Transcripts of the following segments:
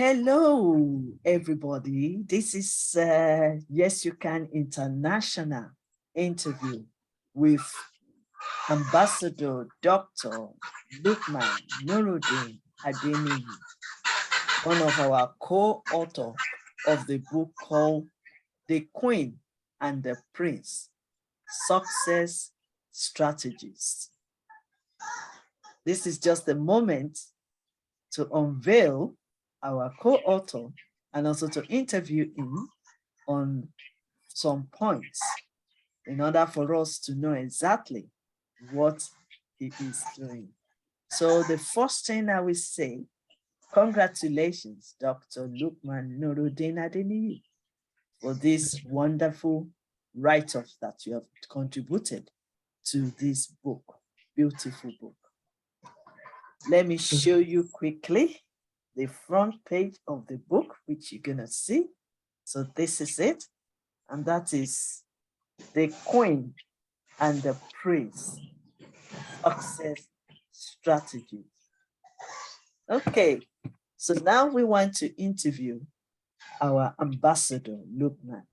Hello, everybody. This is Y.Y.C.I International interview with Ambassador Dr. Lukman Nurudeen Adeniyi, one of our co-author of the book called The Queen and the Prince, Success Strategist. This is just a moment to unveil our co-author and also to interview him on some points in order for us to know exactly what he is doing. So the first thing I will say, congratulations, Dr. Lukman Nurudeen Adeniyi, for this wonderful write-up that you have contributed to this book, beautiful book. Let me show you quickly the front page of the book, which you're gonna see. So this is it, and that is The Queen and the Prince, Success Strategy. Okay, so now we want to interview our ambassador, Lukman.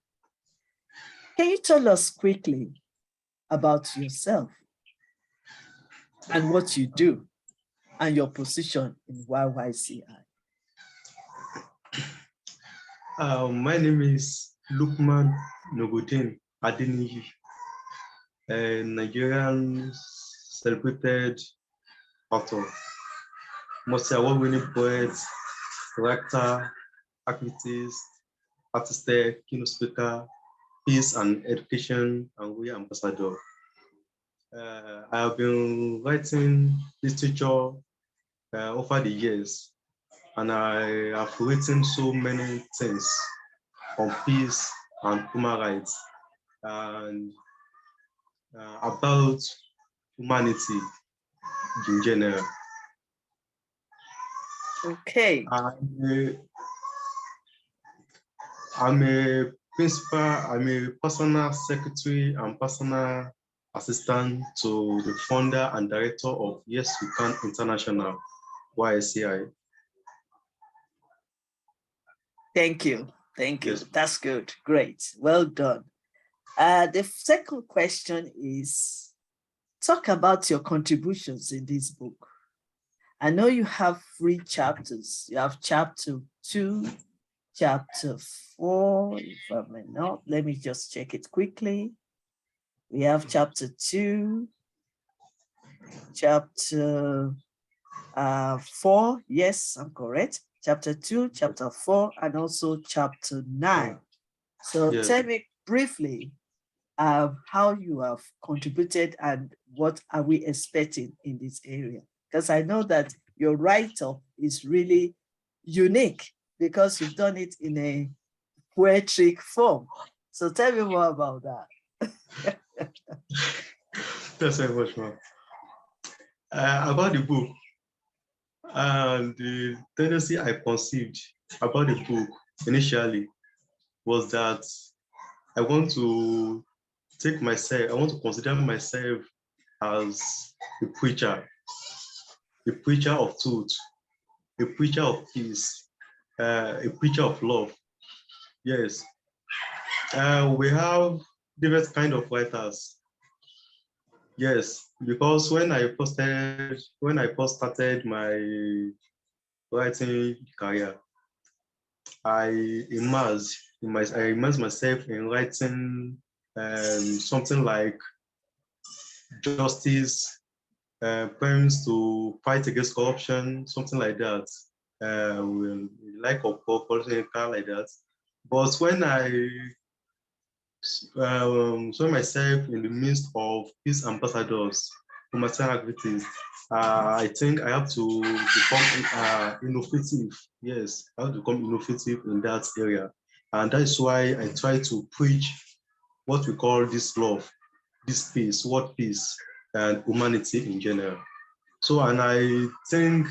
Can you tell us quickly about yourself and what you do and your position in Y.Y.C.I? My name is Lukman Nurudeen Adeniyi, a Nigerian celebrated author, multi-award-winning poet, director, activist, artist, keynote speaker, peace and education, and we ambassador. I have been writing literature over the years, and I have written so many things on peace and human rights and about humanity in general. Okay. I'm a principal, I'm a personal secretary and personal assistant to the founder and director of Y.Y.C.I International, Y.Y.C.I. Thank you. Thank you. Yes. That's good. Great. Well done. The second question is, talk about your contributions in this book. I know you have 3 chapters. You have chapter 2, chapter 4, if I may not. Let me just check it quickly. We have chapter 2, chapter 4. Yes, I'm correct. Chapter 2, chapter 4, and also chapter 9. So Yes. Tell me briefly how you have contributed and what are we expecting in this area? Because I know that your write-up is really unique because you've done it in a poetic form. So tell me more about that. Thanks very much, ma'am. About the book, and the tendency I conceived about the book initially was that I want to consider myself as a preacher of truth, a preacher of peace, a preacher of love. Yes, we have different kind of writers. Yes, because when I first started my writing career, I immersed myself in writing something like justice, poems to fight against corruption, something like that. Like a political like that. But when I saw myself in the midst of peace ambassadors, humanitarian activities, I think I have to become innovative. Yes, I have to become innovative in that area. And that is why I try to preach what we call this love, this peace, what peace, and humanity in general. So, and I think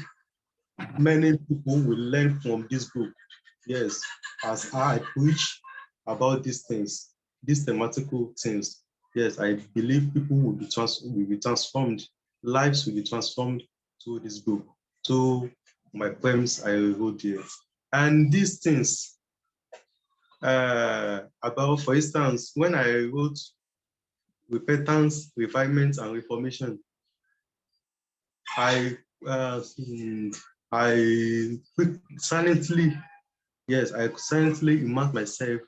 many people will learn from this book. Yes, as I preach about these things, these thematical things. Yes, I believe people will be transformed, lives will be transformed through this book, to my poems I wrote here. And these things, about, for instance, when I wrote repentance, refinement, and reformation, I uh, hmm, I silently, yes, I silently immerse myself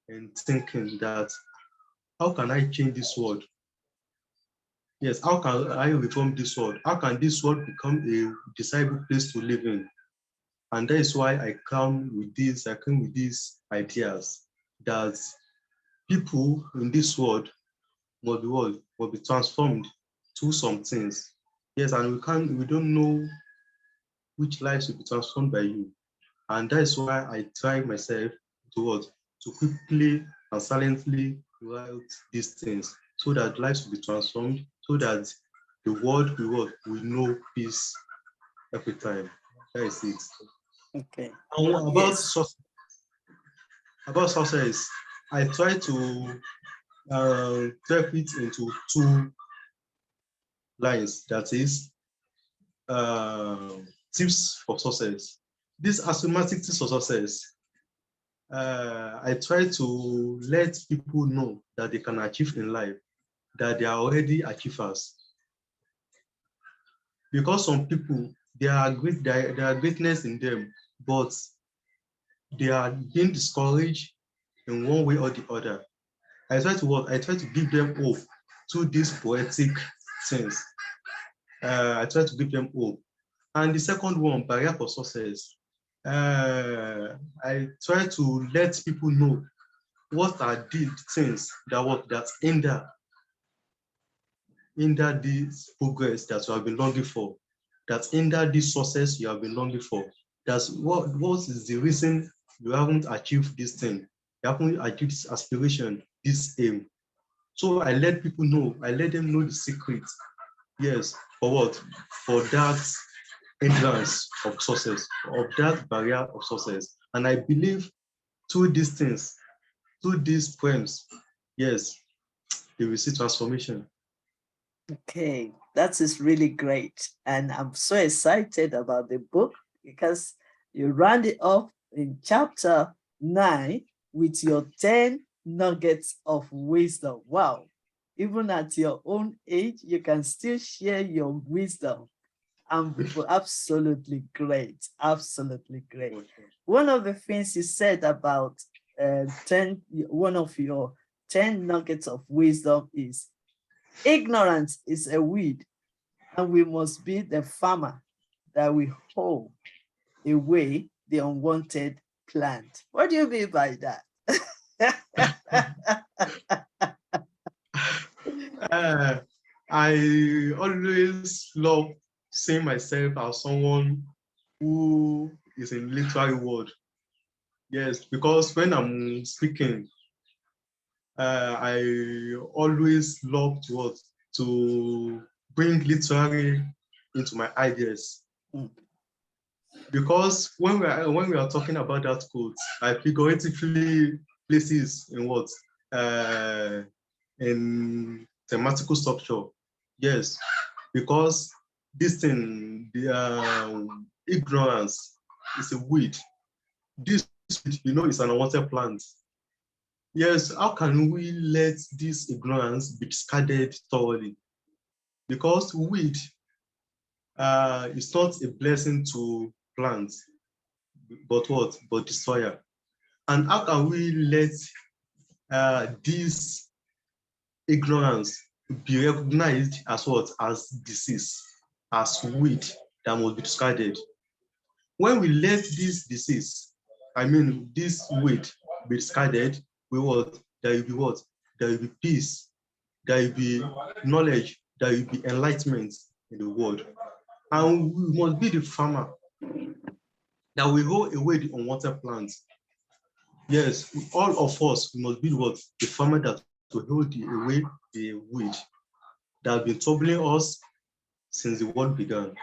in thinking that how can I change this world? Yes, how can I reform this world? How can this world become a desirable place to live in? And that is why I came with these ideas that people in this world will be transformed to some things. Yes, and we don't know which lives will be transformed by you. And that is why I try myself to what? To quickly and silently write these things so that lives will be transformed, so that the world will know peace every time. That is it. Okay. And Yes. about success, I try to break it into two lines. That is uh, tips for success. This asthmatic tips for success, I try to let people know that they can achieve in life, that they are already achievers. Because some people, there are greatness in them, but they are being discouraged in one way or the other. I try to what? I try to give them hope through these poetic things. I try to give them hope. And the second one, barrier for success. I try to let people know what are the things that hinder this progress that you have been longing for, that hinder this success you have been longing for. That's what is the reason you haven't achieved this thing, you haven't achieved this aspiration, this aim. So I let them know the secret. Yes, for what? For that hindrance of success, of that barrier of success. And I believe through these things, through these poems, yes, they will see transformation. Okay, that is really great. And I'm so excited about the book because you round it off in chapter 9 with your 10 nuggets of wisdom. Wow. Even at your own age, you can still share your wisdom. Absolutely great. Absolutely great. One of the things you said about 10, one of your 10 nuggets of wisdom is ignorance is a weed, and we must be the farmer that we hoe away the unwanted plant. What do you mean by that? Uh, I always love seeing myself as someone who is in literary world. Yes, because when I'm speaking, I always love to bring literary into my ideas. Mm. Because when we are talking about that quote, I figuratively places in what uh, in thematical structure. Yes, because this thing, the ignorance is a weed. This weed, is an unwanted plant. Yes, how can we let this ignorance be discarded thoroughly? Because weed is not a blessing to plants, but what? But destroyer. And how can we let this ignorance be recognized as what? As disease, as weed that must be discarded. When we let this disease, I mean this weed, be discarded, we what? There will be what? There will be peace, there will be knowledge, there will be enlightenment in the world. And we must be the farmer that will hold away the unwanted plants. Yes, all of us must be what? The farmer that will hold away the weed that have been troubling us since the world began.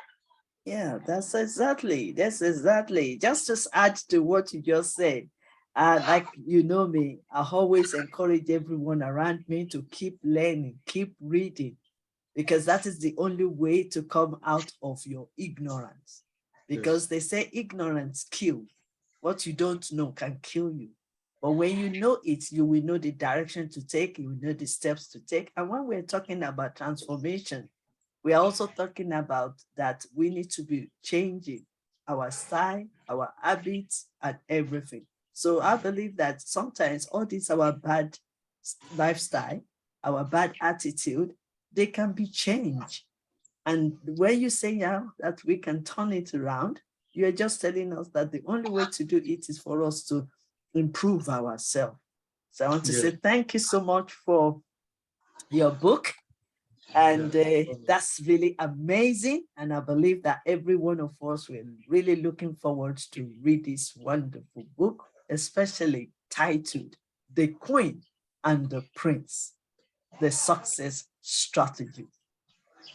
Yeah, that's exactly. Just to add to what you just said, like you know me, I always encourage everyone around me to keep learning, keep reading, because that is the only way to come out of your ignorance. Yes. Because they say ignorance kills. What you don't know can kill you. But when you know it, you will know the direction to take, you will know the steps to take. And when we're talking about transformation, we are also talking about that we need to be changing our style, our habits, and everything. So I believe that sometimes all these our bad lifestyle, our bad attitude, they can be changed. And when you say yeah, that we can turn it around, you're just telling us that the only way to do it is for us to improve ourselves. So I want to say Yes. thank you so much for your book. And Yeah. that's really amazing. And I believe that every one of us will really looking forward to read this wonderful book, especially titled The Queen and the Prince, The Success Strategy.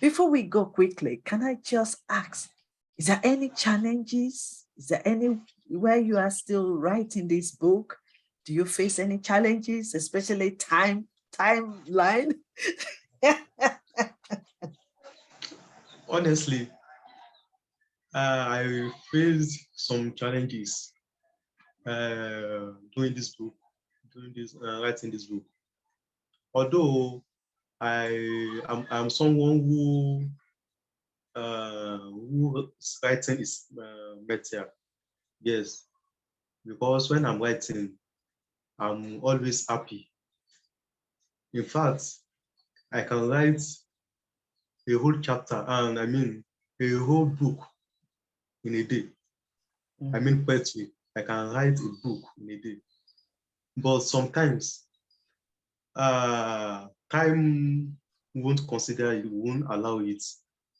Before we go quickly, can I just ask, is there any challenges? Is there any where you are still writing this book? Do you face any challenges, especially timeline? Honestly, I faced some challenges doing this book, doing this, writing this book. Although I'm someone who writing is better. Yes, because when I'm writing, I'm always happy. In fact, I can write a whole chapter, and I mean a whole book in a day. I Mhm. mean poetry. I can write a book in a day. But sometimes time won't consider it, won't allow it.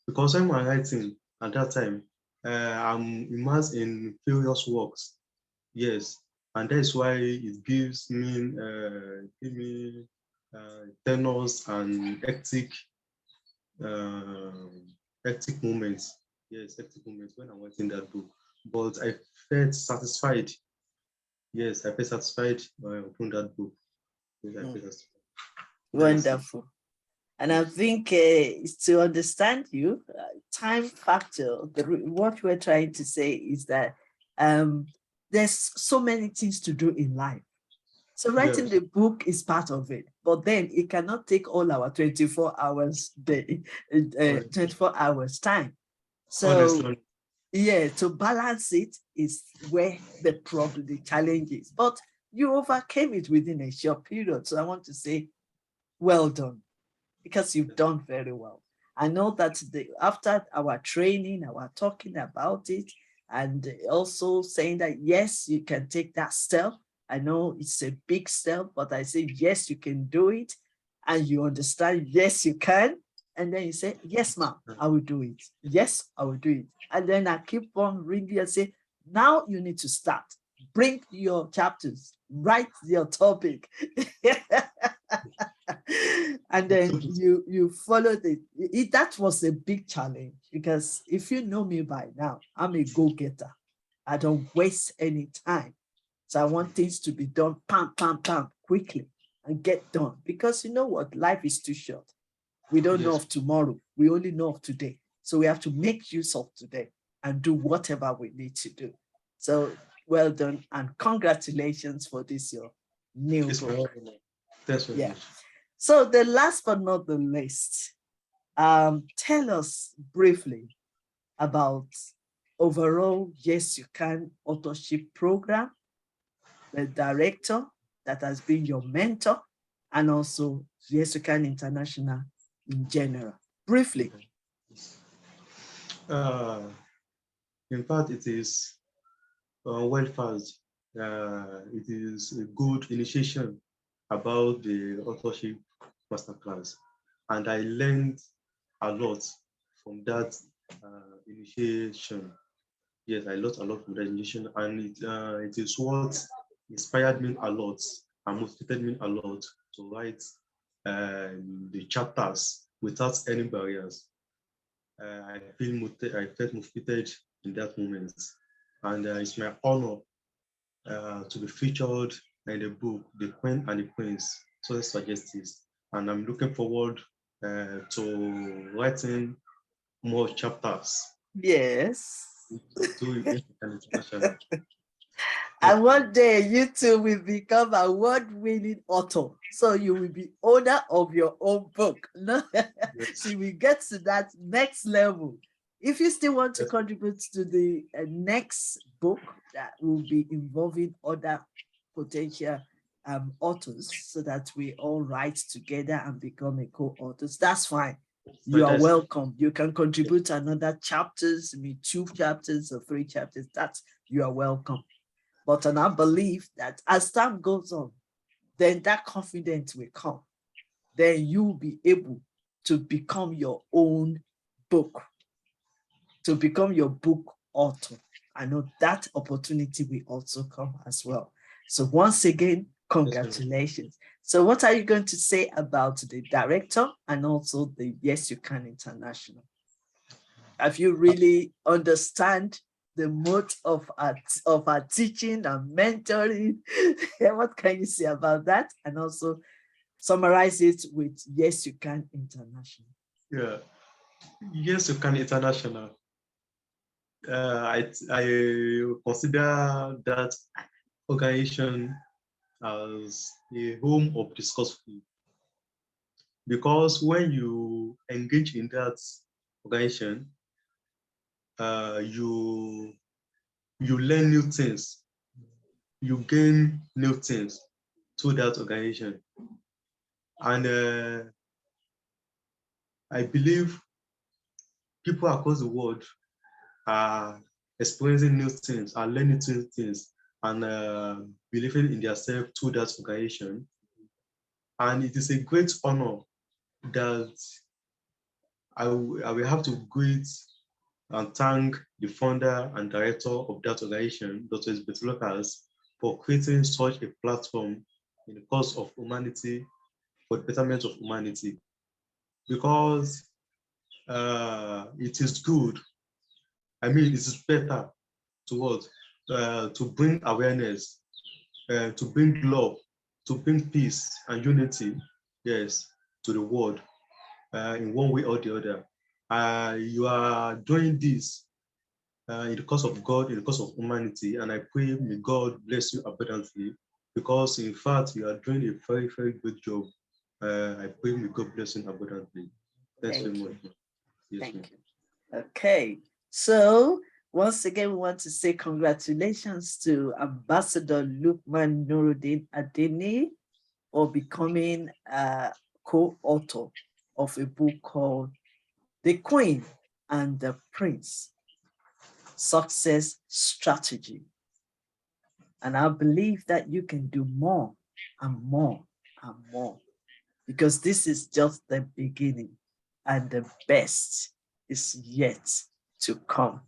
Because when I'm writing at that time, I'm immersed in various works. Yes. And that's why it give me tenors and uh, hectic moments. Yes, hectic moments when I'm writing that book. But I felt satisfied. Yes, I felt satisfied from that book. Yes, I Mm. felt satisfied. That is it. Wonderful. And I Yes. think to understand you, time factor, what we're trying to say is that um, there's so many things to do in life. So writing Yes. the book is part of it, but then it cannot take all our 24 hours day, Honestly, 24 hours time. So honestly, yeah, to balance it is where the problem, the challenge is. But you overcame it within a short period. So I want to say, well done, because you've done very well. I know that after our training, our talking about it, and also saying that yes, you can take that step. I know it's a big step, but I say yes, you can do it, and you understand yes, you can. And then you say, yes, ma'am, I will do it. Yes, I will do it. And then I keep on reading and say, now you need to start. Bring your chapters, write your topic. And then you followed it. That was a big challenge, because if you know me by now, I'm a go-getter. I don't waste any time. So I want things to be done pam pam pam quickly and get done, because you know what, life is too short. We don't know yes. of tomorrow, we only know of today. So we have to make use of today and do whatever we need to do. So well done, and congratulations for this your new It's my book. honor. Thanks very Yeah. much. So the last but not the least, tell us briefly about overall Yes You Can authorship program, the director that has been your mentor, and also Yes You Can International in general. Briefly. Okay. Uh, in fact, it is well fast. It is a good initiation about the authorship masterclass, and I learned a lot from that initiation. Yes, I learned a lot from that initiation, and it is what inspired me a lot and motivated me a lot to write the chapters without any barriers. I felt motivated in that moment, and it's my honor to be featured in the book, The Queen and the Prince, so Strategist. And I'm looking forward to writing more chapters Yes. to International. And one day you too will become a award-winning author. So you will be owner of your own book. No? So we get to that next level. If you still want to contribute to the next book that will be involving other potential authors so that we all write together and become a co-authors, that's fine. You are welcome. You can contribute another chapters, maybe 2 chapters or 3 chapters. That's, you are welcome. But and I believe that as time goes on, then that confidence will come. Then you'll be able to become your own book, to become your book author. I know that opportunity will also come as well. So once again, congratulations. So what are you going to say about the director and also the Y.Y.C.I International? Have you really understand the mode of our teaching and mentoring? What can you say about that? And also summarize it with Y.Y.C.I International. Yeah, Y.Y.C.I International. I consider that organization as a home of discovery, because when you engage in that organization, you learn new things, you gain new things through that organization, and I believe people across the world are experiencing new things, are learning new things, and believing in themselves through that organization. And it is a great honor that I will have to greet and thank the founder and director of that organization, Dr. Elizabeth Lucas, for creating such a platform in the cause of humanity, for the betterment of humanity. Because it is good, I mean, it is better to what? To bring awareness, to bring love, to bring peace and unity, yes, to the world in one way or the other. You are doing this in the cause of God, in the cause of humanity, and I pray may God bless you abundantly, because in fact you are doing a very, very good job. I pray may God bless you abundantly. Thanks very much. Yes, thank you. Okay, so once again, we want to say congratulations to Ambassador Lukman Nurudeen Adeniyi for becoming a co-author of a book called The Queen and the Prince, Success Strategy. And I believe that you can do more and more and more, because this is just the beginning and the best is yet to come.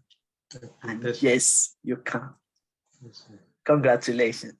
And yes, you can. Congratulations.